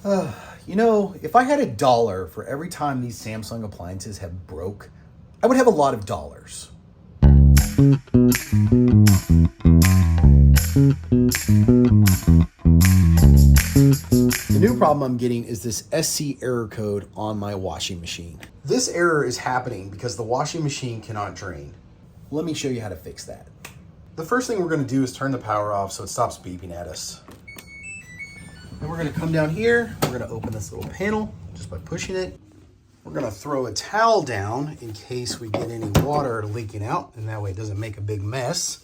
You know, if I had $1 for every time these Samsung appliances have broke, I would have a lot of dollars. The new problem I'm getting is this SC error code on my washing machine. This error is happening because the washing machine cannot drain. Let me show you how to fix that. The first thing we're going to do is turn the power off so it stops beeping at us. Then we're going to come down here. We're going to open this little panel just by pushing it. We're going to throw a towel down in case we get any water leaking out, and that way it doesn't make a big mess.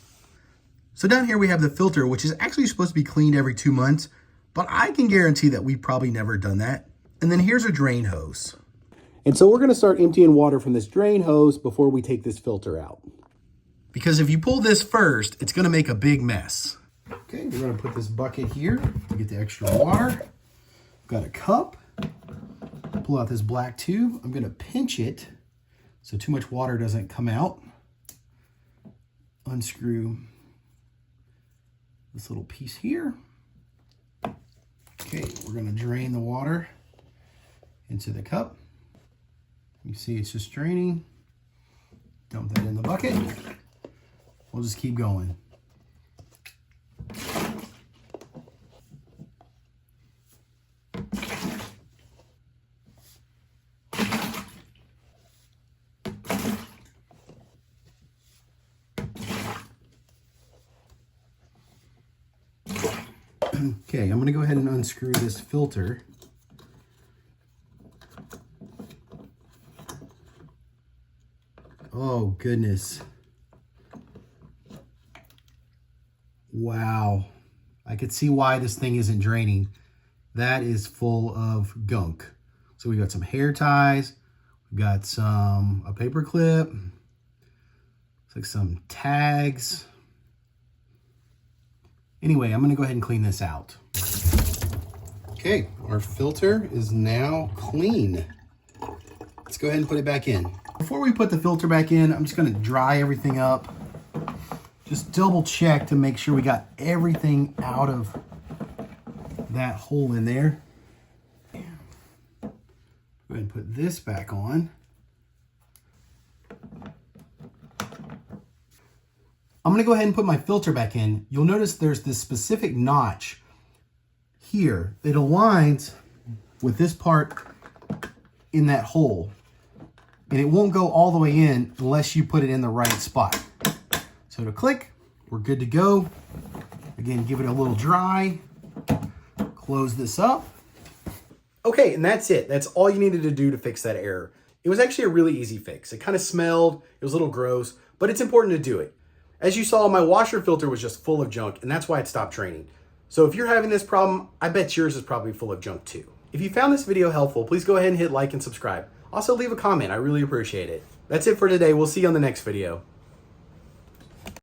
So down here we have the filter, which is actually supposed to be cleaned every 2 months, but I can guarantee that we've probably never done that. And then here's a drain hose. And so we're going to start emptying water from this drain hose before we take this filter out. Because if you pull this first, it's going to make a big mess. Okay, we're going to put this bucket here to get the extra water. Got a cup. Pull out this black tube. I'm going to pinch it so too much water doesn't come out. Unscrew this little piece here. Okay, we're going to drain the water into the cup. You see it's just draining. Dump that in the bucket. We'll just keep going. Okay, I'm going to go ahead and unscrew this filter. Oh, goodness. Wow. I could see why this thing isn't draining. That is full of gunk. So we got some hair ties. We got a paper clip. Looks like some tags. Anyway, I'm going to go ahead and clean this out. Okay, our filter is now clean. Let's go ahead and put it back in. Before we put the filter back in, I'm just going to dry everything up. Just double check to make sure we got everything out of that hole in there. Go ahead and put this back on. I'm going to go ahead and put my filter back in. You'll notice there's this specific notch here. It aligns with this part in that hole. And it won't go all the way in unless you put it in the right spot. So to click, we're good to go. Again, give it a little dry. Close this up. Okay, and that's it. That's all you needed to do to fix that error. It was actually a really easy fix. It kind of smelled, it was a little gross, but it's important to do it. As you saw, my washer filter was just full of junk, and that's why it stopped draining. So if you're having this problem, I bet yours is probably full of junk too. If you found this video helpful, please go ahead and hit like and subscribe. Also leave a comment, I really appreciate it. That's it for today, we'll see you on the next video.